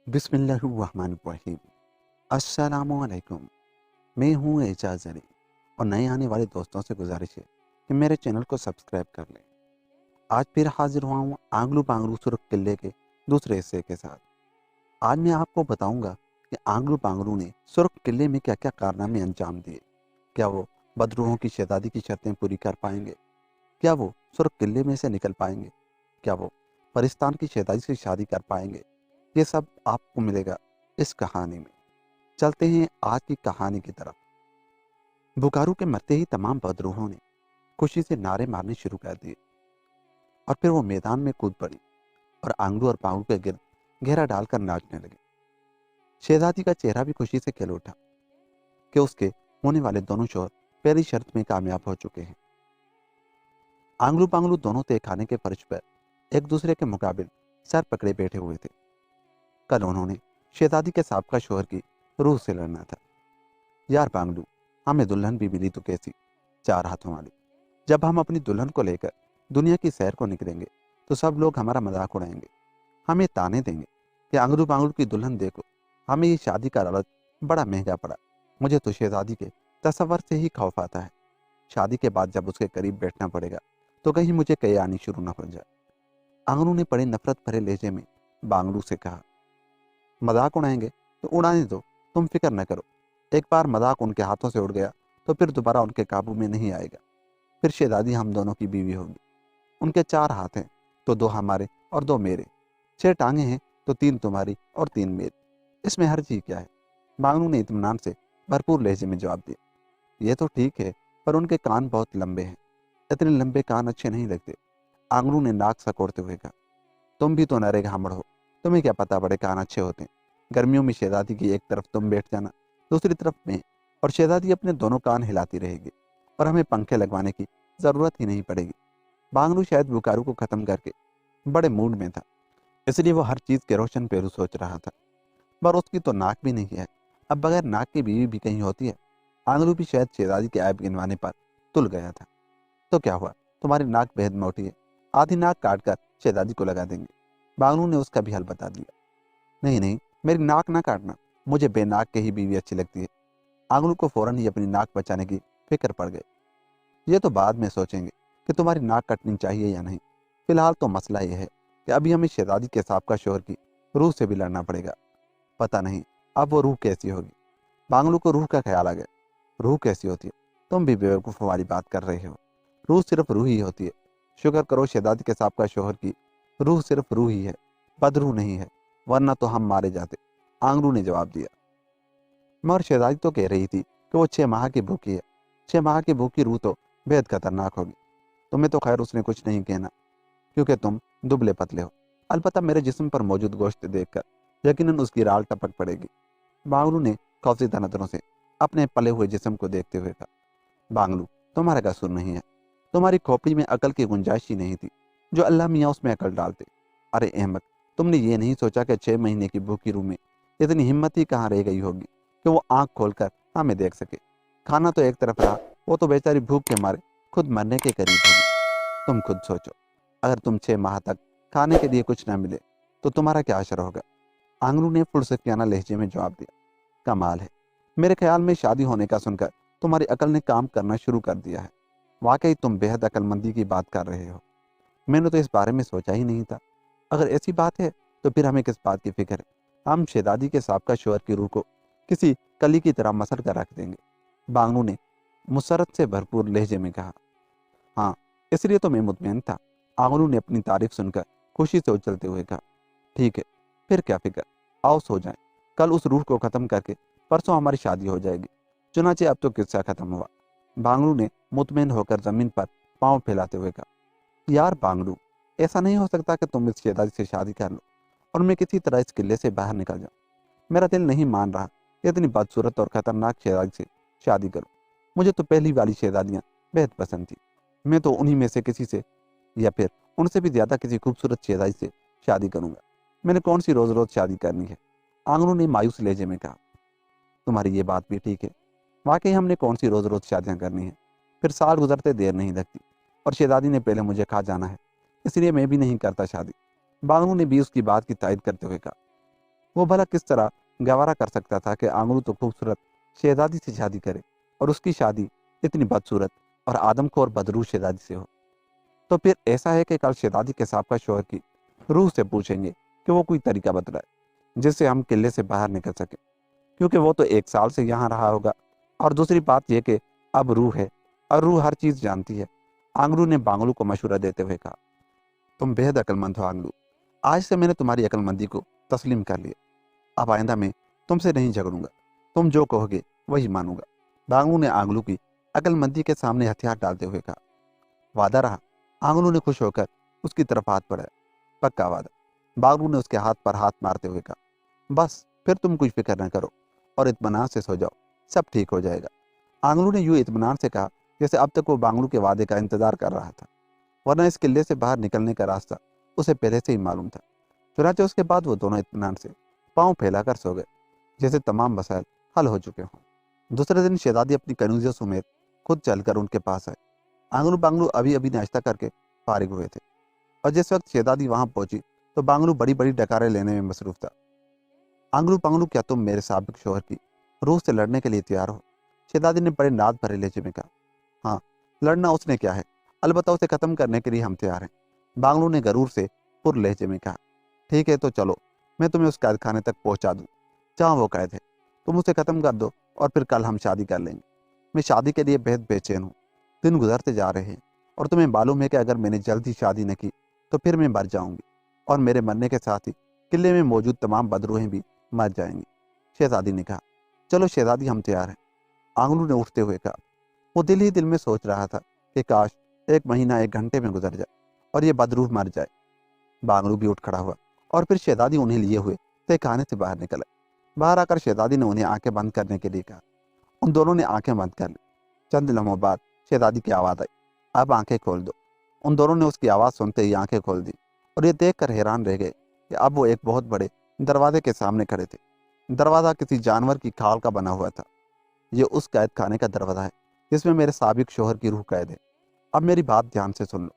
बिस्मिल्लाहिर्रहमानिर्रहीम। अस्सलामुअलैकुम। मैं हूँ एजाज अली और नए आने वाले दोस्तों से गुजारिश है कि मेरे चैनल को सब्सक्राइब कर लें। आज फिर हाजिर हुआ हूँ आंगलू पांगलू सुरख किले के दूसरे हिस्से के साथ। आज मैं आपको बताऊंगा कि आंगलू पांगलू ने सुरख किले में क्या क्या कारनामे अंजाम दिए। क्या वो बदरूहों की शहजादी की शर्तें पूरी कर पाएंगे? क्या वो सुरख किले में से निकल पाएंगे? क्या वो परिस्तान की शहजादी से शादी कर पाएंगे? ये सब आपको मिलेगा इस कहानी में। चलते हैं आज की कहानी की तरफ। बुकारू के मरते ही तमाम बदरूहों ने खुशी से नारे मारने शुरू कर दिए और फिर वो मैदान में कूद पड़ी और आंगलू और पांगलू के गिर्द घेरा डालकर नाचने लगे। शहजादी का चेहरा भी खुशी से खिल उठा कि उसके होने वाले दोनों शौहर पहली शर्त में कामयाब हो चुके हैं। आंगलू पांगलू दोनों तय खाने के फर्श पर एक दूसरे के मुकाबिल सर पकड़े बैठे हुए थे। कल उन्होंने शहजादी के साबका शौहर की रूह से लड़ना था। यार पांगलू, हमें दुल्हन भी मिली तो कैसी, चार हाथों वाली। जब हम अपनी दुल्हन को लेकर दुनिया की सैर को निकलेंगे तो सब लोग हमारा मजाक उड़ाएंगे, हमें ताने देंगे कि आंगलू पांगलू की दुल्हन देखो, हमें ये शादी का लालच बड़ा महंगा पड़ा। मुझे तो शहजादी के तसव्वुर से ही खौफ आता है। शादी के बाद जब उसके करीब बैठना पड़ेगा तो कहीं मुझे कई आनी शुरू न हो जाए। आंगलू ने बड़े नफरत भरे लहजे में बांगलू से कहा, मजाक उड़ाएंगे तो उड़ाने दो, तुम फिक्र न करो। एक बार मजाक उनके हाथों से उड़ गया तो फिर दोबारा उनके काबू में नहीं आएगा। फिर शहजादी हम दोनों की बीवी होगी। उनके चार हाथ हैं तो दो हमारे और दो मेरे, छह टांगे हैं तो तीन तुम्हारी और तीन मेरी। इसमें हर चीज क्या है? बांगलू ने इत्मीनान से भरपूर लहजे में जवाब दिया। ये तो ठीक है, पर उनके कान बहुत लंबे हैं। इतने लंबे कान अच्छे नहीं लगते। आंगलू ने नाक सकोड़ते हुए कहा, तुम भी तो नरे घामड़ हो, तुम्हें क्या पता बड़े कान अच्छे होते हैं। गर्मियों में शहजादी की एक तरफ तुम बैठ जाना, दूसरी तरफ मैं, और शहजादी अपने दोनों कान हिलाती रहेगी और हमें पंखे लगवाने की जरूरत ही नहीं पड़ेगी। बांगलू शायद बुकारू को खत्म करके बड़े मूड में था, इसलिए वो हर चीज के रोशन पहलू सोच रहा था। पर उसकी तो नाक भी नहीं है। अब बगैर नाक की बीवी भी कहीं होती है। आंगलू भी शायद शहजादी के ऐब गिनवाने पर तुल गया था। तो क्या हुआ, तुम्हारी नाक बेहद मोटी है, आधी नाक काट कर शहजादी को लगा देंगे। बांगलू ने उसका भी हल बता दिया। नहीं नहीं, मेरी नाक ना काटना, मुझे बेनाक के ही बीवी अच्छी लगती है। आंगलू को फौरन ही अपनी नाक बचाने की फिक्र पड़ गई। ये तो बाद में सोचेंगे कि तुम्हारी नाक कटनी चाहिए या नहीं। फिलहाल तो मसला यह है कि अभी हमें शहजादी के साबका शौहर की रूह से भी लड़ना पड़ेगा। पता नहीं अब वो रूह कैसी होगी। बांगलू को रूह का ख्याल आ गया। रूह कैसी होती है? तुम भी बेवकूफ़ वाली बात कर रहे हो। रूह सिर्फ रूह ही होती है। शुक्र करो शहजादी के साबका शौहर की रूह सिर्फ रूह ही है, बदरूह नहीं है, वरना तो हम मारे जाते। आंगलू ने जवाब दिया। मगर शहजादी तो कह रही थी कि वो 6 माह की भूखी है। 6 माह की भूखी रूह तो बेहद खतरनाक होगी। तुम्हें तो खैर उसने कुछ नहीं कहना, क्योंकि तुम दुबले पतले हो। अलबत्ता मेरे जिस्म पर मौजूद गोश्त देखकर यकीनन उसकी राल टपक पड़ेगी। बांगलू ने खौफज़दा नजरों से अपने पले हुए जिस्म को देखते हुए कहा, बांगलू, तुम्हारा कसूर नहीं है। तुम्हारी खोपड़ी में अकल की गुंजाइश ही नहीं थी, जो अल्लाह मियाँ उसमें अकल डालते। अरे अहमद, तुमने ये नहीं सोचा कि 6 महीने की भूखी रूह में इतनी हिम्मत ही कहाँ रह गई होगी कि वो आंख खोलकर हमें देख सके। खाना तो एक तरफ रहा, वो तो बेचारी भूख के मारे खुद मरने के करीब होगी। तुम खुद सोचो, अगर तुम 6 माह तक खाने के लिए कुछ न मिले तो तुम्हारा क्या असर होगा? आंगलू ने फुरसफियाना लहजे में जवाब दिया। कमाल है, मेरे ख्याल में शादी होने का सुनकर तुम्हारी अकल ने काम करना शुरू कर दिया है। वाकई तुम बेहद अक्लमंदी की बात कर रहे हो। मैंने तो इस बारे में सोचा ही नहीं था। अगर ऐसी बात है तो फिर हमें किस बात की फिक्र है? हम शहजादी के साबका शौहर की रूह को किसी कली की तरह मसल कर रख देंगे। बांगलू ने मुसरत से भरपूर लहजे में कहा। हाँ, इसलिए तो मैं मुतमईन था। आंगलू ने अपनी तारीफ सुनकर खुशी से उछलते हुए कहा, ठीक है, फिर क्या फिक्र, आओ सो जाएं। कल उस रूह को खत्म करके परसों हमारी शादी हो जाएगी। चुनाचे अब तो किस्सा खत्म हुआ। बांगलू ने मुतमईन होकर जमीन पर पांव फैलाते हुए कहा, यार बांगलू, ऐसा नहीं हो सकता कि तुम इस शहजादी से शादी कर लो और मैं किसी तरह इस किले से बाहर निकल जाऊं। मेरा दिल नहीं मान रहा कि इतनी बदसूरत और खतरनाक शहजादी से शादी करूं। मुझे तो पहली वाली शहजादियां बेहद पसंद थी। मैं तो उन्हीं में से किसी से, या फिर उनसे भी ज्यादा किसी खूबसूरत शहजादी से शादी करूंगा। मैंने कौन सी रोज रोज शादी करनी है? आंगनू ने मायूस लहजे में कहा। तुम्हारी ये बात भी ठीक है। वाकई हमने कौन सी रोज रोज शादियां करनी है? फिर साल गुजरते देर नहीं लगती और शहजादी ने पहले मुझे खा जाना है, इसलिए मैं भी नहीं करता शादी। बांगलू ने भी उसकी बात की तायद करते हुए कहा। वो भला किस तरह गवारा कर सकता था कि आंगलू तो खूबसूरत शहजादी से शादी करे और उसकी शादी इतनी बदसूरत और आदमखोर बदरू शहजादी से हो। तो फिर ऐसा है कि कल शहजादी के साबका शौहर की रूह से पूछेंगे कि वो कोई तरीका बतलाए जिससे हम किले से बाहर निकल सके, क्योंकि वो तो 1 साल से यहाँ रहा होगा। और दूसरी बात यह कि अब रूह है और रूह हर चीज जानती है। आंगलू ने बांगलू को मशवरा देते हुए कहा, तुम बेहद अक्लमंद हो आंगलू। आज से मैंने तुम्हारी अक्लमंदी को तस्लीम कर लिया। अब आइंदा मैं तुमसे नहीं झगड़ूंगा, तुम जो कहोगे वही मानूंगा। बांगलू ने आंगलू की अक्लमंदी के सामने हथियार डालते हुए कहा। वादा रहा? आंगलू ने खुश होकर उसकी तरफ हाथ बढ़ाया। पक्का वादा। बांगलू ने उसके हाथ पर हाथ मारते हुए कहा। बस फिर तुम कुछ फिक्र न करो और इत्मीनान से सो जाओ, सब ठीक हो जाएगा। आंगलू ने यूं इत्मीनान से कहा जैसे अब तक वो बांगलू के वादे का इंतजार कर रहा था, वरना इस किले से बाहर निकलने का रास्ता उसे पहले से ही मालूम था। चुनाचे उसके बाद वो दोनों इत्मीनान से पांव फैलाकर सो गए, जैसे तमाम मसाइल हल हो चुके हों। दूसरे दिन शहजादी अपनी कनूजियों समेत खुद चलकर उनके पास आए। आंगलू बांगलू अभी अभी नाश्ता करके फारिग हुए थे, और जिस वक्त शहजादी वहां पहुंची तो बांगलू बड़ी बड़ी डकारें लेने में मसरूफ था। आंगलू पांगलू, क्या तुम मेरे साबिक शौहर की रूह से लड़ने के लिए तैयार हो? शहजादी ने बड़े नाद भरे लहजे में कहा। हाँ, लड़ना उसने क्या है, अलबत्ता उसे खत्म करने के लिए हम तैयार हैं। बांगलू ने गरूर से पुर लहजे में कहा। ठीक है तो चलो, मैं तुम्हें उस कैद खाने तक पहुंचा दूं जहाँ वो कैद है। तुम उसे खत्म कर दो और फिर कल हम शादी कर लेंगे। मैं शादी के लिए बेहद बेचैन हूँ। दिन गुजरते जा रहे हैं और तुम्हें मालूम है कि अगर मैंने जल्द ही शादी न की तो फिर मैं मर जाऊंगी, और मेरे मरने के साथ ही किले में मौजूद तमाम बदरूहें भी मर जाएंगी। शहजादी ने कहा। चलो शहजादी, हम तैयार हैं। आंगलू ने उठते हुए कहा। वो दिल ही दिल में सोच रहा था कि काश 1 महीना 1 घंटे में गुजर जाए और ये बदरूह मर जाए। बांगलू भी उठ खड़ा हुआ और फिर शहजादी उन्हें लिए हुए तहखाने से बाहर निकल आए। बाहर आकर शहजादी ने उन्हें आंखें बंद करने के लिए कहा। उन दोनों ने आंखें बंद कर ली। चंद लम्हों बाद शहजादी की आवाज़ आई, अब आंखें खोल दो। उन दोनों ने उसकी आवाज़ सुनते ही आंखें खोल दी और ये देखकर हैरान रह गए कि अब वो एक बहुत बड़े दरवाजे के सामने खड़े थे। दरवाज़ा किसी जानवर की खाल का बना हुआ था। ये उस कैद खाने का दरवाज़ा है जिसमें मेरे साबिक शौहर की रूह कैद है। अब मेरी बात ध्यान से सुन लो।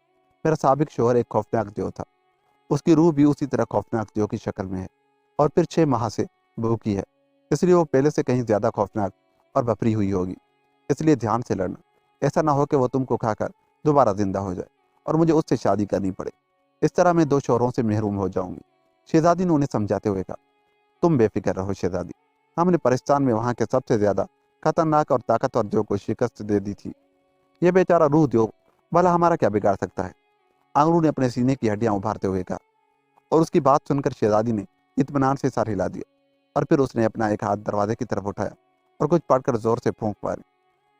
मेरा साबिक शौहर एक खौफनाक देव था। उसकी रूह भी उसी तरह खौफनाक देव की शक्ल में है और फिर 6 माह से भूखी है, इसलिए वो पहले से कहीं ज़्यादा खौफनाक और भपरी हुई होगी। इसलिए ध्यान से लड़ना, ऐसा ना हो कि वो तुमको खाकर दोबारा जिंदा हो जाए और मुझे उससे शादी करनी पड़े। इस तरह मैं 2 शौहरों से महरूम हो जाऊंगी। शहजादी ने उन्हें समझाते हुए कहा। तुम बेफिक्र रहो शहजादी, हमने परिस्तान में वहाँ के सबसे ज्यादा खतरनाक और ताकतवर देव को शिकस्त दे दी थी। ये बेचारा रूह देव भला हमारा क्या बिगाड़ सकता है? आंगलू ने अपने सीने की हड्डियां उभारते हुए कहा। और उसकी बात सुनकर शहजादी ने इत्मीनान से सर हिला दिया और फिर उसने अपना एक हाथ दरवाजे की तरफ उठाया और कुछ पढ़कर जोर से फूंक मारी।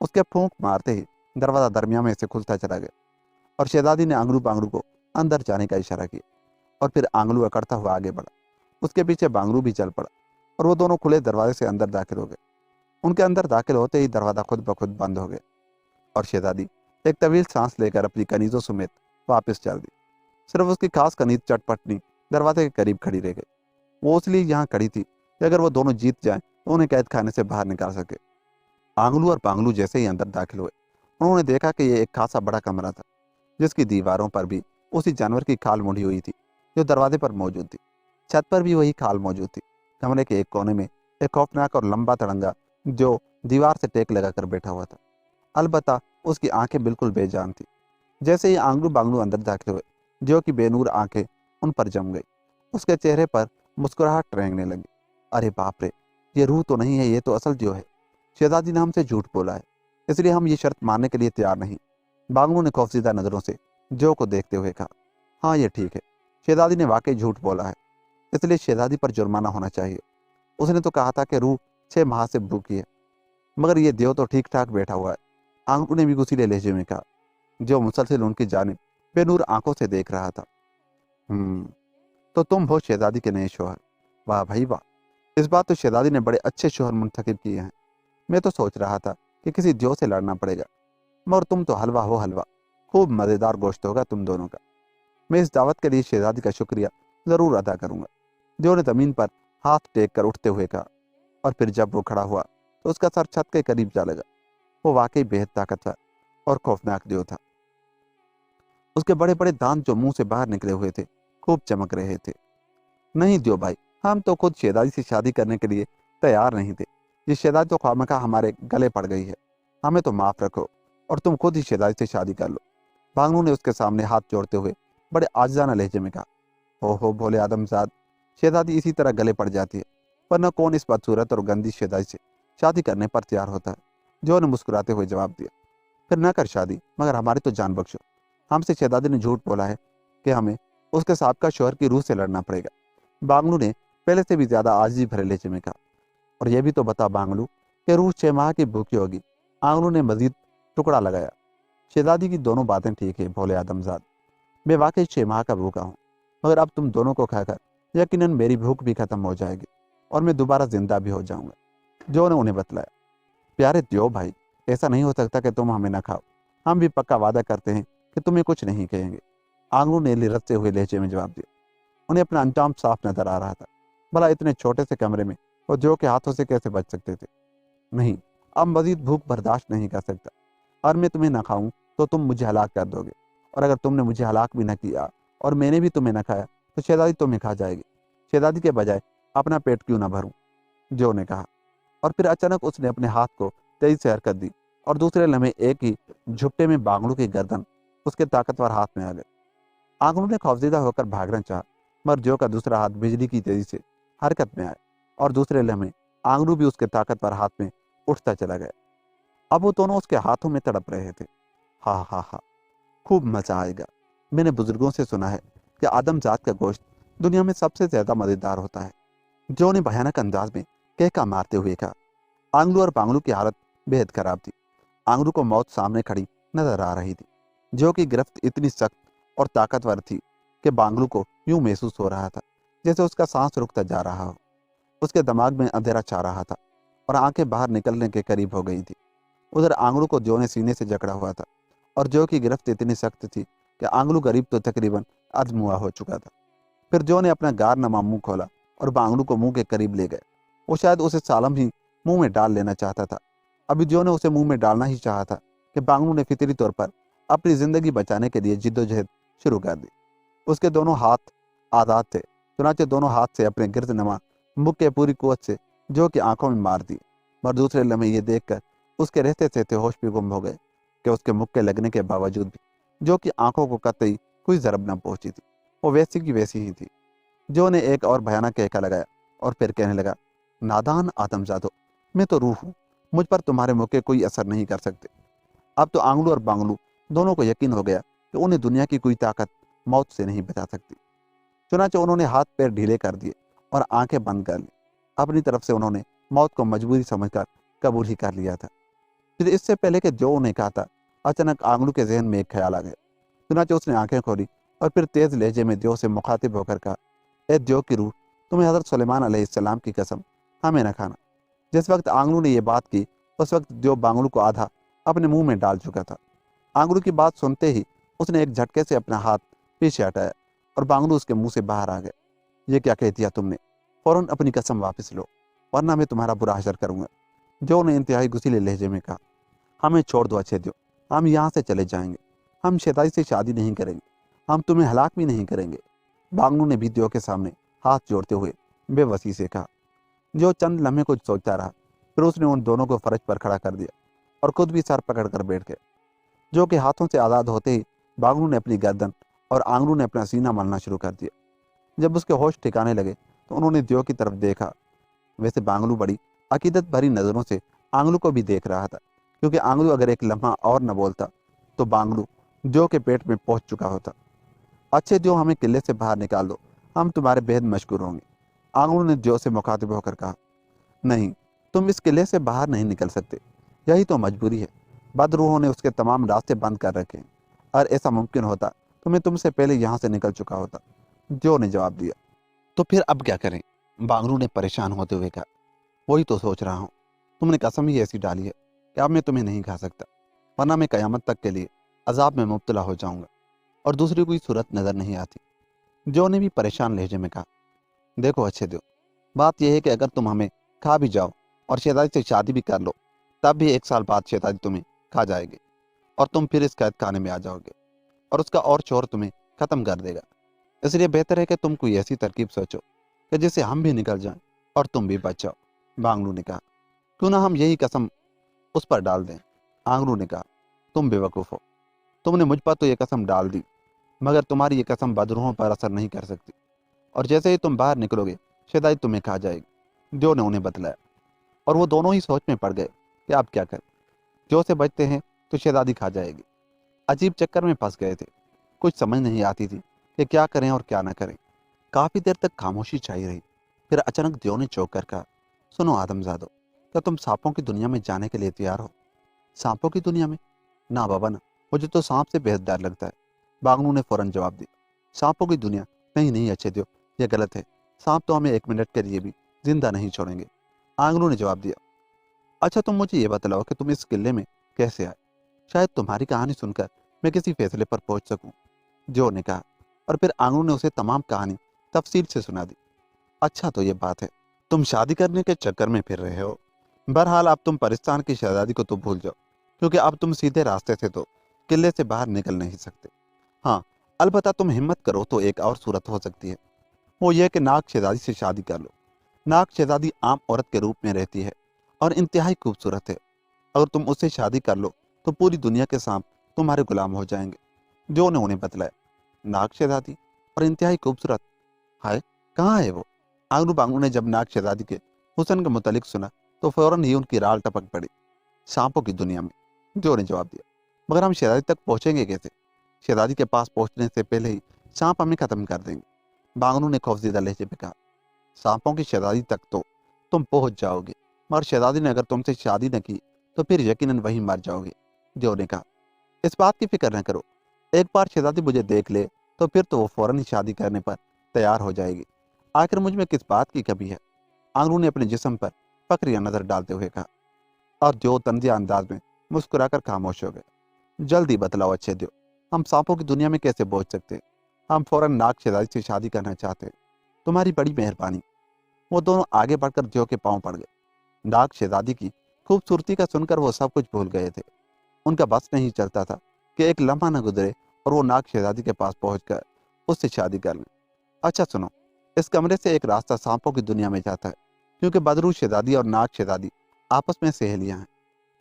उसके फूंक मारते ही दरवाजा दरमियान में से खुलता चला गया और शहजादी ने आंगलू बांगलू को अंदर जाने का इशारा किया और फिर आंगलू अकड़ता हुआ आगे बढ़ा। उसके पीछे बांगलू भी चल पड़ा और वो दोनों खुले दरवाजे से अंदर दाखिल हो गए। उनके अंदर दाखिल होते ही दरवाजा खुद ब खुद बंद हो गया और शहजादी एक तवील सांस लेकर अपनी कनीजों समेत वापस चल दी। सिर्फ उसकी खास कनीज चटपटनी दरवाजे के करीब खड़ी रह गई। वो इसलिए यहाँ खड़ी थी कि अगर वो दोनों जीत जाएं तो उन्हें कैद खाने से बाहर निकाल सके। आंगलू और बांगलू जैसे ही अंदर दाखिल हुए उन्होंने देखा कि ये एक खासा बड़ा कमरा था, जिसकी दीवारों पर भी उसी जानवर की खाल मुड़ी हुई थी जो दरवाजे पर मौजूद थी। छत पर भी वही खाल मौजूद थी। कमरे के एक कोने में एक खौफनाक और लंबा तड़ंगा जो दीवार से टेक लगाकर बैठा हुआ था, अलबत्ता उसकी आंखें बिल्कुल बेजान थी। जैसे ही आंगलू बांगलू अंदर दाखिल हुए, जो की बेनूर आंखें उन पर जम गई। उसके चेहरे पर मुस्कुराहट रेंगने लगी। अरे बाप रे, ये रूह तो नहीं है, ये तो असल जो है। शहजादी ने हमसे झूठ बोला है, इसलिए हम ये शर्त मानने के लिए तैयार नहीं। बांगलू ने खौफजीदा नजरों से जो को देखते हुए कहा। हाँ, ये ठीक है, शहजादी ने वाकई झूठ बोला है, इसलिए शहजादी पर जुर्माना होना चाहिए। उसने तो कहा था कि रूह 6 माह से भूखी है, मगर ये देव तो ठीक ठाक बैठा हुआ है। आंगलू ने भी गुस्सीले लहजे में कहा, जो मुसलसल उनकी जानिब बेनूर आंखों से देख रहा था। तो तुम हो शहजादी के नए शौहर? वाह भाई वाह, इस बात तो शहजादी ने बड़े अच्छे शौहर मुंतखब किए हैं। मैं तो सोच रहा था कि किसी देव से लड़ना पड़ेगा, मगर तुम तो हलवा हो हलवा। खूब मज़ेदार गोश्त होगा तुम दोनों का। मैं इस दावत के लिए शहजादी का शुक्रिया ज़रूर अदा करूंगा। देव ने ज़मीन पर हाथ टेक कर उठते हुए कहा और फिर जब वो खड़ा हुआ तो उसका सर छत के करीब जा लगा। वो वाकई बेहद ताकतवर और खौफनाक देव था। उसके बड़े बड़े दांत जो मुंह से बाहर निकले हुए थे खूब चमक रहे थे। नहीं देव भाई, हम तो खुद शहजादी से शादी करने के लिए तैयार नहीं थे। ये शहजादी तो खामखा हमारे गले पड़ गई है, हमें तो माफ रखो और तुम खुद ही शहजादी से शादी कर लो। बांगलू ने उसके सामने हाथ जोड़ते हुए बड़े आजिज़ाना लहजे में कहा। ओहो भोले आदमजाद, शहजादी इसी तरह गले पड़ जाती है, वरना कौन इस बदसूरत और गंदी शहजादी से शादी करने पर तैयार होता है। जो ने मुस्कुराते हुए जवाब दिया, फिर न कर शादी, मगर हमारी तो जान बख्शो। हमसे शहजादी ने झूठ बोला है कि हमें उसके साबका शौहर की रूह से लड़ना पड़ेगा। बांगलू ने पहले से भी ज्यादा आजिज़ी भरे लहजे में कहा। और यह भी तो बता बांगलू कि रूह 6 माह की भूखी होगी। आंगलू ने मजीद टुकड़ा लगाया। शहजादी की दोनों बातें ठीक है भोले आदमजाद, मैं वाकई 6 माह का भूखा हूँ, मगर अब तुम दोनों को खाकर यकीनन मेरी भूख भी खत्म हो जाएगी और मैं दोबारा जिंदा भी हो जाऊंगा। जो ने उन्हें बतलाया। प्यारे दियो भाई, ऐसा नहीं हो सकता कि तुम हमें न खाओ। हम भी पक्का वादा करते हैं कि तुम्हें कुछ नहीं कहेंगे। आंगलू ने लिरचते हुए लहजे में जवाब दिया। उन्हें अपना अंजाम साफ नजर आ रहा था। भला इतने छोटे से कमरे में वो जो के हाथों से कैसे बच सकते थे। नहीं, अब मजीद भूख बर्दाश्त नहीं कर सकता, और मैं तुम्हें न खाऊं तो तुम मुझे हलाक कर दोगे, और अगर तुमने मुझे हलाक भी न किया और मैंने भी तुम्हें न खाया तो शहजादी तुम्हें खा जाएगी। शहजादी के बजाय अपना पेट क्यों ना भरूं, जो ने कहा। और फिर अचानक उसने अपने हाथ को तेजी से हरकत दी और दूसरे लम्हे एक ही झुपटे में बांगड़ू की गर्दन उसके ताकतवर हाथ में आ गई। आंगनू ने खौफजदा होकर भागना चाहा, मगर जो का दूसरा हाथ बिजली की तेजी से हरकत में आया और दूसरे लम्हे आंगनू भी उसके ताकतवर हाथ में उठता चला गया। अब वो दोनों उसके हाथों में तड़प रहे थे। हा हा हा, खूब मजा आएगा। मैंने बुजुर्गों से सुना है कि आदमजात का गोश्त दुनिया में सबसे ज्यादा मजेदार होता है। जो ने भयानक अंदाज में केका मारते हुए कहा। आंगलू और बांगलू की हालत बेहद खराब थी। आंगलू को मौत सामने खड़ी नजर आ रही थी। जो की गिरफ्त इतनी सख्त और ताकतवर थी कि बांगलू को यूं महसूस हो रहा था जैसे उसका सांस रुकता जा रहा हो। उसके दिमाग में अंधेरा छा रहा था और आंखें बाहर निकलने के करीब हो गई थी। उधर आंगलू को जो ने सीने से जकड़ा हुआ था और जो की गिरफ्त इतनी सख्त थी कि आंगलू करीब तो तकरीबन अधमुआ हो चुका था। फिर जो ने अपना गार नमा मुंह खोला और बांगलू को मुंह के करीब ले गए। वो शायद उसे सालम ही मुंह में डाल लेना चाहता था। अभी जो ने उसे मुंह में डालना ही चाहा था कि बांगलू ने फितरी तौर पर अपनी जिंदगी बचाने के लिए जिद्दोजहद शुरू कर दी। उसके दोनों हाथ आजाद थे, चुनाचे दोनों हाथ से अपने गिरद नमा मुख के पूरी कुवत से जो की आंखों में मार दी। मगर दूसरे लम्हे ये देखकर उसके रहते थे होश भी गुम हो गए कि उसके मुक्के लगने के बावजूद भी जो कि आंखों को कतई कोई जरब न पहुंची थी, वो वैसी की वैसी ही थी। जो ने एक और भयानक कहका लगाया और फिर कहने लगा, नादान आदमजादो, मैं तो रूह हूं, मुझ पर तुम्हारे मुक्के कोई असर नहीं कर सकते। अब तो आंगलू और बांगलू दोनों को यकीन हो गया कि उन्हें दुनिया की कोई ताकत मौत से नहीं बचा सकती। चुनाचे उन्होंने हाथ पैर ढीले कर दिए और आंखें बंद कर ली। अपनी तरफ से उन्होंने मौत को मजबूरी समझकर कबूल ही कर लिया था। फिर इससे पहले कि जो उन्हें कहा था, अचानक आंगलू के जहन में एक ख्याल आ गया। चुनाचे उसने आंखें खोली और फिर तेज लहजे में दियो से मुखातिब होकर कहा, ए दियो की रूह, तुम्हें हजरत सुलेमान अलैहिस्सलाम की कसम, हमें न खाना। जिस वक्त आंगलू ने यह बात की उस वक्त दियो बांगलू को आधा अपने मुंह में डाल चुका था। आंगलू की बात सुनते ही उसने एक झटके से अपना हाथ पीछे हटाया और बांगलू उसके मुंह से बाहर आ गया। ये क्या कह दिया तुमने? फौरन अपनी कसम वापस लो, वरना मैं तुम्हारा बुरा हशर करूंगा। जो ने इंतहाई गुस्सीले लहजे में कहा, हमें छोड़ दो अच्छे दियो, हम यहाँ से चले जाएंगे। हम शहजादी से शादी नहीं करेंगे, हम तुम्हें हलाक भी नहीं करेंगे। बांगलू ने भी दियो के सामने हाथ जोड़ते हुए बेबसी से कहा। जो चंद लम्हे कुछ सोचता रहा, फिर उसने उन दोनों को फर्श पर खड़ा कर दिया और खुद भी सर पकड़ कर बैठ गया। जो के हाथों से आज़ाद होते ही बांगलू ने अपनी गर्दन और आंगलू ने अपना सीना मलना शुरू कर दिया। जब उसके होश ठिकाने लगे तो उन्होंने दियो की तरफ देखा। वैसे बांगलू बड़ी अकीदत भरी नज़रों से आंगलू को भी देख रहा था, क्योंकि आंगलू अगर एक लम्हा और न बोलता तो बांगलू जो के पेट में पहुंच चुका होता। अच्छे जो, हमें किले से बाहर निकाल दो, हम तुम्हारे बेहद मशहूर होंगे। आंगलू ने जो से मुखातिब होकर कहा, नहीं, तुम इस किले से बाहर नहीं निकल सकते, यही तो मजबूरी है। बदरूहों ने उसके तमाम रास्ते बंद कर रखे हैं, और ऐसा मुमकिन होता तो मैं तुमसे पहले यहाँ से निकल चुका होता। जो ने जवाब दिया। तो फिर अब क्या करें? बांगलू ने परेशान होते हुए कहा, वही तो सोच रहा हूँ। तुमने कसम ही ऐसी डाली है कि अब मैं तुम्हें नहीं खा सकता, वरना मैं कयामत तक के लिए अजाब में मुब्तला हो जाऊंगा और दूसरी कोई सूरत नजर नहीं आती। जो ने भी परेशान लहजे में कहा, देखो अच्छे दो, बात यह है कि अगर तुम हमें खा भी जाओ और शहजादी से शादी भी कर लो, तब भी 1 साल बाद शहजादी तुम्हें खा जाएगी और तुम फिर इस कैद खाने में आ जाओगे और उसका और शोहर तुम्हें खत्म कर देगा। इसलिए बेहतर है कि तुम कोई ऐसी तरकीब सोचो कि जिससे हम भी निकल जाएं और तुम भी बच जाओ। बांगलू ने कहा, क्यों ना हम यही कसम उस पर डाल दें। आंगलू ने कहा, तुम बेवकूफ़ हो, तुमने मुझ पर तो ये कसम डाल दी, मगर तुम्हारी ये कसम बदरूहों पर असर नहीं कर सकती, और जैसे ही तुम बाहर निकलोगे शहजादी तुम्हें खा जाएगी। जो ने उन्हें बतलाया, और वो दोनों ही सोच में पड़ गए कि आप क्या करें। जो से बचते हैं तो शहजादी खा जाएगी। अजीब चक्कर में फंस गए थे, कुछ समझ नहीं आती थी कि क्या करें और क्या ना करें। काफी देर तक खामोशी छाई रही। फिर अचानक दियो ने चौंक कर कहा, सुनो आदमजादो, क्या तुम सांपों की दुनिया में जाने के लिए तैयार हो? सांपों की दुनिया में? ना बाबा ना, मुझे तो सांप से बेहद डर लगता है। बागनू ने फौरन जवाब दिया, सांपों की दुनिया? नहीं नहीं अच्छे दियो, यह गलत है। सांप तो हमें 1 मिनट के लिए भी जिंदा नहीं छोड़ेंगे। आंगनू ने जवाब दिया, अच्छा तुम मुझे ये बतलाओ कि तुम इस किले में कैसे आए? शायद तुम्हारी कहानी सुनकर मैं किसी फैसले पर पहुंच सकूं। जो ने कहा, और फिर आंगनू ने उसे तमाम कहानी तफसील से सुना दी। अच्छा तो ये बात है, तुम शादी करने के चक्कर में फिर रहे हो। बहरहाल अब तुम परिस्तान की शहजादी को तो भूल जाओ, क्योंकि अब तुम सीधे रास्ते से तो किले से बाहर निकल नहीं सकते। हाँ, अलबत्ता तुम हिम्मत करो तो एक और सूरत हो सकती है, वो ये कि नाग शहजादी से शादी कर लो। नाग शहजादी आम औरत के रूप में रहती है और इंतहाई खूबसूरत है। अगर तुम उससे शादी कर लो तो पूरी दुनिया के सांप तुम्हारे गुलाम हो जाएंगे। जो ने उन्हें बतलाया, नाग शहजादी और इंतहाई खूबसूरत? हाय, कहाँ है वो? आंगनू बांगनू ने जब नाग शहजादी के हुस्न के मुतालिक सुना तो फौरन ही उनकी राल टपक पड़ी। सांपों की दुनिया में? जो ने जवाब दिया, मगर हम शहजादी तक पहुंचेंगे कैसे? शहजादी के पास पहुंचने से पहले ही सांप हमें खत्म कर देंगे। बांगनू ने खौफजदा लहजे में कहा, सांपों की शहजादी तक तो तुम पहुंच जाओगे, मगर शहजादी ने अगर तुमसे शादी न की तो फिर यकीनन वहीं मर जाओगे। जो ने कहा, इस बात की फिक्र न करो, एक बार शहजादी मुझे देख ले तो फिर तो वो फौरन ही शादी करने पर तैयार हो जाएगी। आखिर मुझ में किस बात की कमी है? आंगनू ने अपने जिस्म पर फक्रिया नजर डालते हुए कहा, और जो तंजिया अंदाज में मुस्कुराकर खामोश हो गए। जल्दी बतलाओ अच्छे दियो, हम सांपों की दुनिया में कैसे पहुंच सकते हैं? हम फौरन नाग शहजादी से शादी करना चाहते हैं, तुम्हारी बड़ी मेहरबानी। वो दोनों आगे बढ़कर जो के पांव पड़ गए। नाग शहजादी की खूबसूरती का सुनकर वो सब कुछ भूल गए थे। उनका बस नहीं चलता था कि एक लम्हा न गुजरे और वो नाग शहजादी के पास पहुंचकर उससे शादी कर लें। अच्छा सुनो, इस कमरे से एक रास्ता सांपों की दुनिया में जाता है, क्योंकि बदरू शहजादी और नाग शहजादी आपस में सहेलियां हैं।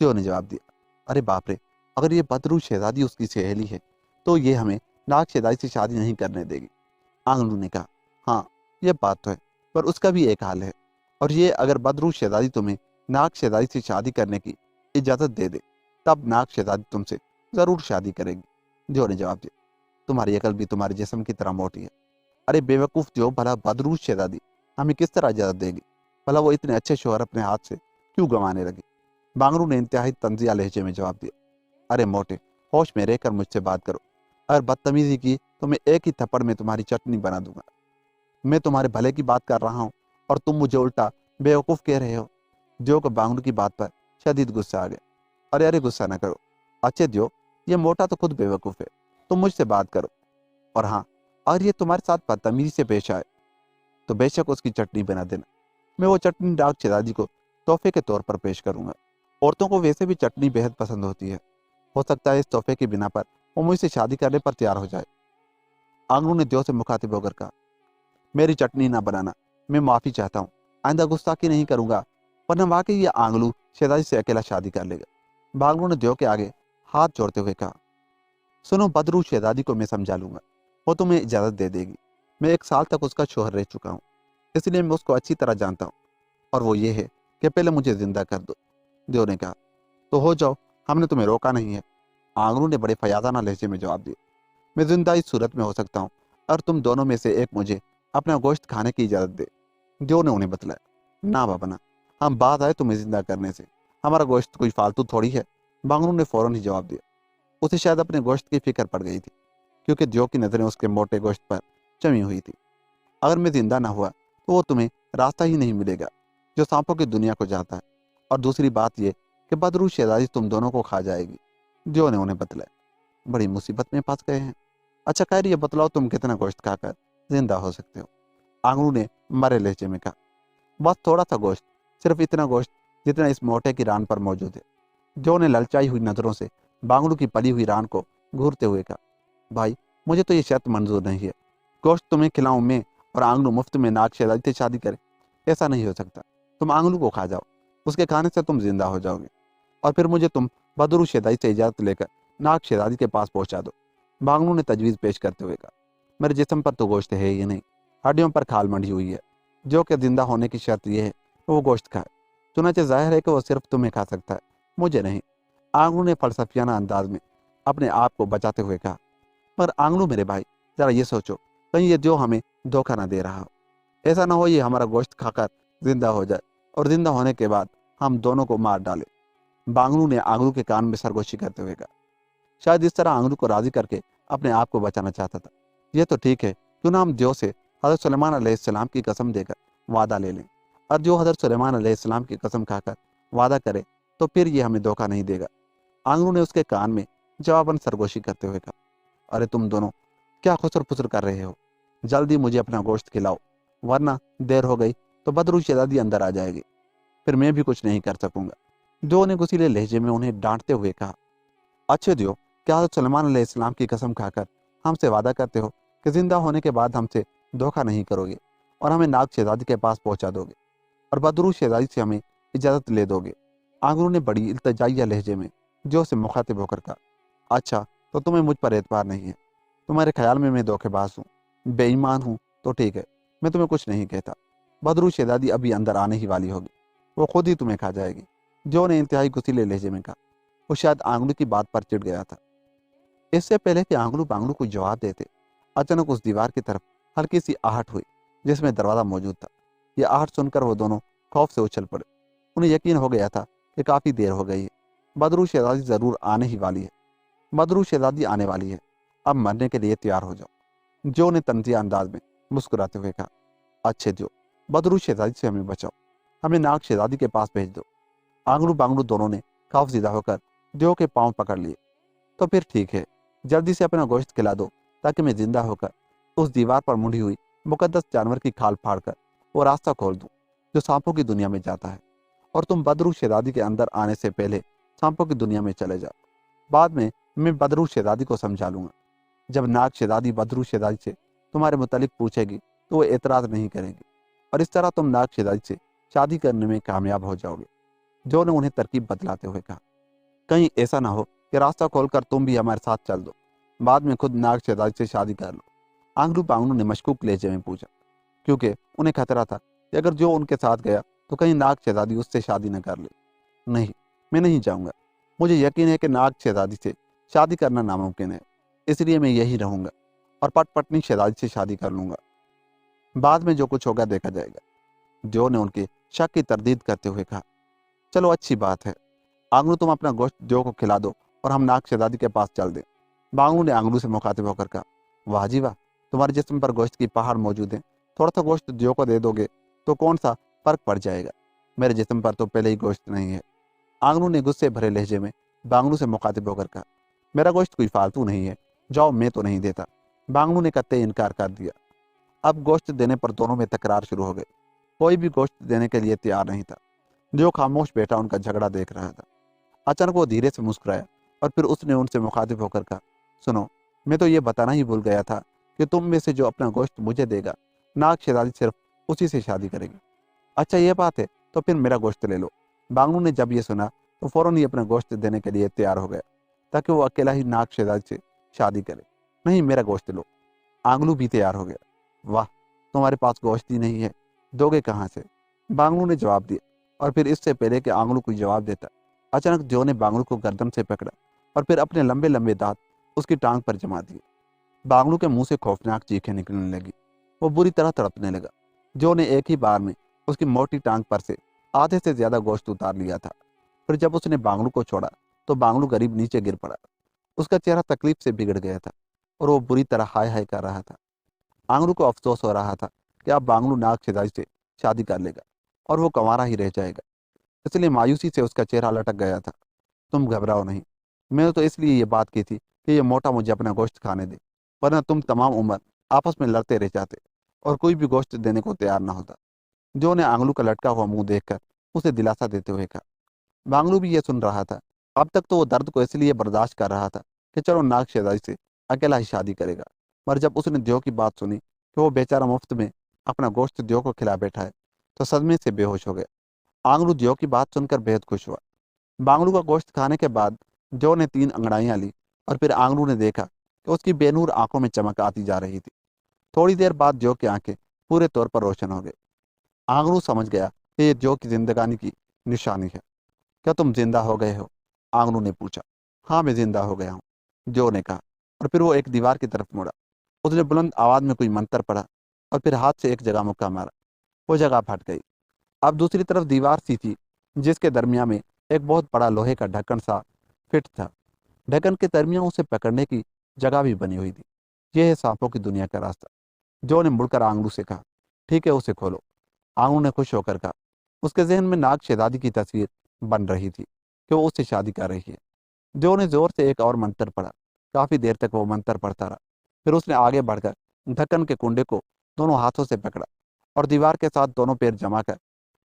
त्यो ने जवाब दिया, अरे बाप रे, अगर ये बदरू शहजादी उसकी सहेली है तो ये हमें नाग शहजादी से शादी नहीं करने देगी। आंगनू ने कहा, हाँ ये बात तो है, पर उसका भी एक हाल है, और ये अगर बदरू शहजादी तुम्हें नाग शहजादी से शादी करने की इजाजत दे दे, तब नाग शहजादी तुमसे जरूर शादी करेगी। जो ने जवाब दिया, तुम्हारी अकल भी तुम्हारे जिस्म की तरह मोटी है। अरे बेवकूफ जो, भला बदरू शहजादी हमें किस तरह इजाजत देगी? भला वो इतने अच्छे शोहर अपने हाथ से क्यों गंवाने लगी? बांगरू ने इंतहाई तंजिया लहजे में जवाब दिया, अरे मोटे, होश में रहकर मुझसे बात करो। अगर बदतमीजी की तो मैं एक ही थप्पड़ में तुम्हारी चटनी बना दूंगा। मैं तुम्हारे भले की बात कर रहा हूँ और तुम मुझे उल्टा बेवकूफ कह रहे हो। जो को बांगरू की बात पर शदीद गुस्सा आ गया। अरे अरे गुस्सा न करो अच्छे दियो, ये मोटा तो खुद बेवकूफ है, तुम मुझसे बात करो। और हाँ, अगर ये तुम्हारे साथ बदतमीजी से पेश आए तो बेशक उसकी चटनी बना देना। मैं वो चटनी नाग शहजादी को तोहफे के तौर पर पेश करूंगा। औरतों को वैसे भी चटनी बेहद पसंद होती है। हो सकता है इस तोहफे की बिना पर वो मुझसे शादी करने पर तैयार हो जाए। आंगनू ने दियो से मुखातिब होकर कहा, मेरी चटनी ना बनाना, मैं माफी चाहता हूँ, आइंदा गुस्ताखी नहीं करूंगा, वरना वाकई ये आंगलू शहजादी से अकेला शादी कर लेगा। बांगलू ने दियो के आगे हाथ जोड़ते हुए कहा, सुनो बदरू शहजादी को मैं समझा लूंगा, वो तुम्हें इजाजत दे देगी। मैं 1 साल तक उसका शोहर रह चुका हूँ, इसलिए मैं उसको अच्छी तरह जानता हूँ, और वो ये है कि पहले मुझे जिंदा कर दो। दियो ने कहा, तो हो जाओ, हमने तुम्हें रोका नहीं है। आंगनू ने बड़े फयादाना लहजे में जवाब दिया, मैं जिंदा इस सूरत में हो सकता हूँ और तुम दोनों में से एक मुझे अपना गोश्त खाने की इजाजत दे। दियो ने उन्हें बतलाया, ना बाबा ना, हम बात आए तुम्हें जिंदा करने से, हमारा गोश्त कोई फालतू थोड़ी है। बांगनू ने फौरन ही जवाब दिया। उसे शायद अपने गोश्त की फिक्र पड़ गई थी, क्योंकि जो की नजरें उसके मोटे गोश्त पर जमी हुई थी। अगर मैं जिंदा ना हुआ तो वो तुम्हें रास्ता ही नहीं मिलेगा जो सांपों की दुनिया को जाता है, और दूसरी बात यह कि बदरू शहजादी तुम दोनों को खा जाएगी। जो ने उन्हें बतलाया, बड़ी मुसीबत में फंस गए हैं। अच्छा खैर ये बतलाओ तुम कितना गोश्त खाकर जिंदा हो सकते हो? आंगनू ने मरे लहजे में कहा, बस थोड़ा सा गोश्त, सिर्फ इतना गोश्त जितना इस मोटे की रान पर मौजूद है। जो ने ललचाई हुई नजरों से बांगड़ू की पली हुई रान को घूरते हुए कहा, भाई मुझे तो ये शर्त मंजूर नहीं है। गोश्त तुम्हें खिलाऊं मैं और आंगलू मुफ्त में नाक शेदाई से शादी करे? ऐसा नहीं हो सकता। तुम आंगलू को खा जाओ, उसके खाने से तुम जिंदा हो जाओगे, और फिर मुझे तुम बदरू शेदाई से इजाजत लेकर नाक शेदादी के पास पहुंचा दो। बांगलू ने तजवीज़ पेश करते हुए कहा, मेरे जिस्म पर तो गोश्त है ही नहीं, हड्डियों पर खाल मंडी हुई है, जो कि जिंदा होने की शर्त यह है कि वो गोश्त खाए। चुनाचे जाहिर है कि वो सिर्फ तुम्हें खा सकता है, मुझे नहीं। आंगलू ने फलसफियाना अंदाज में अपने आप को बचाते हुए कहा, पर आंगलू मेरे भाई, जरा ये सोचो, कहीं ये जो हमें धोखा ना दे रहा हो। ऐसा ना हो ये हमारा गोश्त खाकर जिंदा हो जाए और जिंदा होने के बाद हम दोनों को मार डाले। बांगलू ने आंगलू के कान में सरगोशी करते हुए कहा। शायद इस तरह आंगलू को राजी करके अपने आप को बचाना चाहता था। यह तो ठीक है, क्यों ना हम जो से हज़रत सुलेमान अलैहिस्सलाम की कसम देकर वादा ले लें, और जो हज़रत सुलेमान अलैहिस्सलाम की कसम खाकर वादा करे तो फिर ये हमें धोखा नहीं देगा। आंगलू ने उसके कान में जवाबन सरगोशी करते हुए कहा, अरे तुम दोनों क्या खुसर फुसर कर रहे हो? जल्दी मुझे अपना गोश्त खिलाओ, वरना देर हो गई तो बदरू शहजादी अंदर आ जाएगी, फिर मैं भी कुछ नहीं कर सकूंगा। जो ने गुस्सीले लहजे में उन्हें डांटते हुए कहा, अच्छे दियो, क्या हज़रत सुलेमान अलैहिस्सलाम की कसम खाकर हमसे वादा करते हो कि जिंदा होने के बाद हमसे धोखा नहीं करोगे और हमें नाग शहजादी के पास पहुंचा दोगे और बदरू शहजादी से हमें इजाज़त ले दोगे? आंगलू ने बड़ी इल्तजाइया लहजे में जो से मुखातिब होकर कहा, अच्छा तो तुम्हें मुझ पर एतबार नहीं है? तुम्हारे ख्याल में मैं धोखेबाज हूँ, बेईमान हूँ? तो ठीक है, मैं तुम्हें कुछ नहीं कहता। बदरू शहजादी अभी अंदर आने ही वाली होगी, वो खुद ही तुम्हें खा जाएगी। जो ने इंतहाई गुस्सीले लहजे में कहा। वो शायद आंगलू की बात पर चिढ़ गया था। इससे पहले कि आंगलू बांगलू को जवाब देते, अचानक उस दीवार की तरफ हल्की सी आहट हुई जिसमें दरवाजा मौजूद था। यह आहट सुनकर वो दोनों खौफ से उछल पड़े। उन्हें यकीन हो गया था कि काफी देर हो गई है, बदरू शहजादी जरूर आने ही वाली है। बदरू शहजादी आने वाली है, अब मरने के लिए तैयार हो जाओ। जो ने तंजिया अंदाज में मुस्कुराते हुए कहा, अच्छे जो, बदरू शहजादी से हमें बचाओ, हमें नाग शहजादी के पास भेज दो। आंगलू बांगलू दोनों ने खौफज़दा होकर जो के पांव पकड़ लिए। तो फिर ठीक है, जल्दी से अपना गोश्त खिला दो ताकि मैं जिंदा होकर उस दीवार पर मुड़ी हुई मुकद्दस जानवर की खाल फाड़कर वो रास्ता खोल दूं जो सांपों की दुनिया में जाता है, और तुम बदरू शहजादी के अंदर आने से पहले सांपों की दुनिया में चले जाओ। बाद में मैं बदरू शहजादी को समझा लूंगा। जब नाग शहजादी बदरू शहजादी से तुम्हारे मुतालिक पूछेगी तो वो एतराज नहीं करेगी, और इस तरह तुम नाग शहजादी से शादी करने में कामयाब हो जाओगे। जो ने उन्हें तरकीब बतलाते हुए कहा, कहीं ऐसा ना हो कि रास्ता खोलकर तुम भी हमारे साथ चल दो, बाद में खुद नाग शहजादी से शादी कर लो। आंगलू बांगलू ने मशकूक लहजे में पूछा, क्योंकि उन्हें खतरा था कि अगर जो उनके साथ गया तो कहीं नाग शहजादी उससे शादी न कर ले। नहीं, मैं नहीं जाऊंगा। मुझे यकीन है कि नाग शहजादी से शादी करना नामुमकिन है, इसलिए मैं यही रहूंगा और पटपटनी शहजादी से शादी कर लूंगा। बाद में जो कुछ होगा देखा जाएगा। जो ने उनके शक की तरदीद करते हुए कहा, चलो अच्छी बात है, आंगलू तुम अपना गोश्त जो को खिला दो और हम नाग शहजादी के पास चल दें। बांगलू ने आंगलू से मुखातिब होकर कहा, वाह जी वाह, तुम्हारे जिस्म पर गोश्त की पहाड़ मौजूद है, थोड़ा सा गोश्त जो को दे दोगे तो कौन सा फर्क पड़ जाएगा? मेरे जिस्म पर तो पहले ही गोश्त नहीं है। आंगलू ने गुस्से भरे लहजे में बांगलू से मुखातिब होकर कहा, मेरा गोश्त कोई फालतू नहीं है, जाओ, मैं तो नहीं देता। बांगलू ने कत्ते इनकार कर दिया। अब गोश्त देने पर दोनों में तकरार शुरू हो गई। कोई भी गोश्त देने के लिए तैयार नहीं था। जो खामोश बैठा उनका झगड़ा देख रहा था। अचानक वो धीरे से मुस्कुराया और फिर उसने उनसे मुखातिब होकर कहा, सुनो, मैं तो ये बताना ही भूल गया था कि तुम में से जो अपना गोश्त मुझे देगा, नाग शहजादी सिर्फ उसी से शादी करेगी। अच्छा ये बात है, तो फिर मेरा गोश्त ले लो। बांगलू ने जब ये सुना तो फौरन ही अपना गोश्त देने के लिए तैयार हो गया ताकि वो अकेला ही नाग शहजादी से शादी करे। नहीं, मेरा गोश्त लो। आंगलू भी तैयार हो गया। वाह, तुम्हारे पास गोश्त ही नहीं है, दोगे कहाँ से? बांगलू ने जवाब दिया, और फिर इससे पहले कि आंगलू कोई जवाब देता, अचानक जो ने बांगलू को गर्दन से पकड़ा और फिर अपने लंबे लंबे दांत उसकी टांग पर जमा दिए। बांगलू के मुंह से खौफनाक चीखें निकलने लगी। वो बुरी तरह तड़पने लगा। जो ने एक ही बार में उसकी मोटी टांग पर से आधे से ज्यादा गोश्त उतार लिया था। फिर जब उसने बांगलू को छोड़ा तो बांगलू गरीब नीचे गिर पड़ा। उसका चेहरा तकलीफ से बिगड़ गया था और वो बुरी तरह हाय हाय कर रहा था। आंगलू को अफसोस हो रहा था कि अब बांगलू नाग शहजादी से शादी कर लेगा और वो कंवारा ही रह जाएगा। इसलिए मायूसी से उसका चेहरा लटक गया था। तुम घबराओ नहीं, मैंने तो इसलिए ये बात की थी कि ये मोटा मुझे अपना गोश्त खाने दे, वरना तुम तमाम उम्र आपस में लड़ते रह जाते और कोई भी गोश्त देने को तैयार ना होता। जो ने आंगलू का लटका हुआ मुंह देखकर उसे दिलासा देते हुए कहा। बांगलू भी ये सुन रहा था। अब तक तो वो दर्द को इसलिए बर्दाश्त कर रहा था कि चलो नाग शहजादी से अकेला ही शादी करेगा, पर जब उसने जो की बात सुनी कि वो बेचारा मुफ्त में अपना गोश्त दियो को खिला बैठा है तो सदमे से बेहोश हो गया। आंगलू दियो की बात सुनकर बेहद खुश हुआ। बांगलू का गोश्त खाने के बाद दियो ने 3 अंगड़ाइयां ली और फिर आंगलू ने देखा कि उसकी बेनूर आंखों में चमक आती जा रही थी। थोड़ी देर बाद दियो की आंखें पूरे तौर पर रोशन हो गई। आंगलू समझ गया कि ये दियो की जिंदगानी की निशानी है। क्या तुम जिंदा हो गए हो? आंगलू ने पूछा। हाँ, मैं जिंदा हो गया हूँ, दियो ने कहा, और फिर वो एक दीवार की तरफ मुड़ा। उसने बुलंद आवाज में कोई मंत्र पढ़ा और फिर हाथ से एक जगह मुक्का मारा। वो जगह फट गई। अब दूसरी तरफ दीवार सी थी जिसके दरमियान में एक बहुत बड़ा लोहे का ढक्कन सा फिट था। ढक्कन के दरमियान उसे पकड़ने की जगह भी बनी हुई थी। यह है सांपों की दुनिया का रास्ता। जो ने मुड़कर आंगलू से कहा। ठीक है, उसे खोलो। आंगलू ने खुश होकर कहा। उसके जहन में नाग शहजादी की तस्वीर बन रही थी कि वो उससे शादी कर रही है। जो ने जोर से एक और मंत्र पढ़ा। काफी देर तक वो मंत्र पढ़ता रहा। फिर उसने आगे बढ़कर ढक्कन के कुंडे को दोनों हाथों से पकड़ा और दीवार के साथ दोनों पैर जमा कर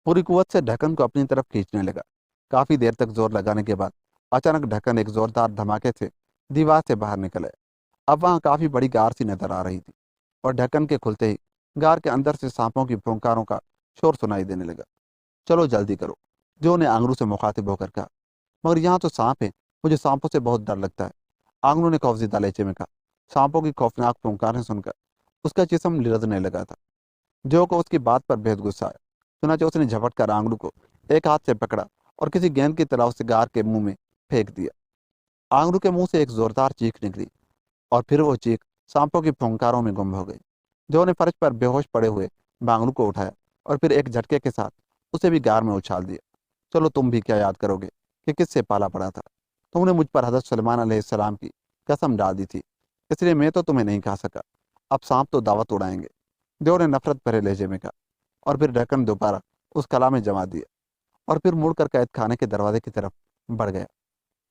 पूरी कुव्वत से ढक्कन को अपनी तरफ खींचने लगा। काफी देर तक जोर लगाने के बाद अचानक ढक्कन एक जोरदार धमाके से दीवार से बाहर निकल आया। अब वहां काफी बड़ी गार सी नजर आ रही थी और ढक्कन के खुलते ही गार के अंदर से सांपों की फुंकारों का शोर सुनाई देने लगा। चलो जल्दी करो, जो ने आंगलू से मुखातिब होकर कहा। मगर यहाँ तो सांप है, मुझे सांपों से बहुत डर लगता है, आंगलू ने खौफजदा लहजे में कहा। सांपों की खौफनाक फुंकारें सुनकर उसका जिस्म लिरजने लगा था। जो को उसकी बात पर बेहद गुस्सा आया। चुनाचे उसने झपट कर आंगलू को एक हाथ से पकड़ा और किसी गेंद की तरह उसे गार के मुंह में फेंक दिया। आंगलू के मुंह से एक जोरदार चीख निकली और फिर वो चीख सांपों की फुंकारों में गुम हो गई। जो ने फर्श पर बेहोश पड़े हुए बांगलू को उठाया और फिर एक झटके के साथ उसे भी गार में उछाल दिया। चलो तुम भी क्या याद करोगे कि किससे पाला पड़ा था? तुमने मुझ पर हजरत सुलेमान अलैहिस्सलाम की कसम डाल दी थी, इसलिए मैं तो तुम्हें नहीं खा सका। अब सांप तो दावत उड़ाएंगे, देव ने नफरत भरे लहजे में कहा, और फिर ढक्कन दोबारा उस कला में जमा दिया और फिर मुड़कर कैद खाने के दरवाजे की तरफ बढ़ गया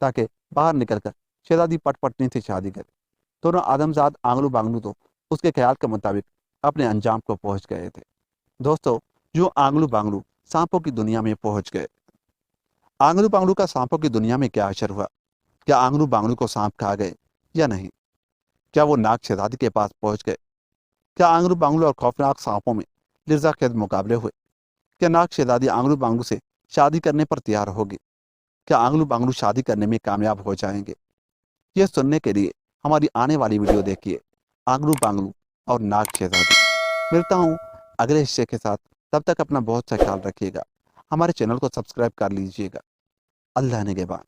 ताकि बाहर निकलकर शहजादी पटपटनी से शादी करे। दोनों आदमजाद आंगलू बांगलू तो उसके ख्याल के मुताबिक अपने अंजाम को पहुंच गए थे। दोस्तों, जो आंगलू बांगलू सांपों की दुनिया में पहुंच गए। आंगलू बांगलू का सांपों की दुनिया में क्या असर हुआ? क्या आंगलू बांगलू को सांप खा गए या नहीं? क्या वो नाग शहजादी के पास पहुंच गए? क्या आंगलू बांगलू और खौफनाक सांपों में लिर्जा कैद मुकाबले हुए? क्या नाग शहजादी आंगलू बांगलू से शादी करने पर तैयार होगी? क्या आंगलू बांगलू शादी करने में कामयाब हो जाएंगे? यह सुनने के लिए हमारी आने वाली वीडियो देखिए, आंगलू बांगलू और नाग शहजादी। मिलता हूँ अगले हिस्से के साथ। तब तक अपना बहुत सा ख्याल रखिएगा। हमारे चैनल को सब्सक्राइब कर लीजिएगा। अल्लाह निगहबान।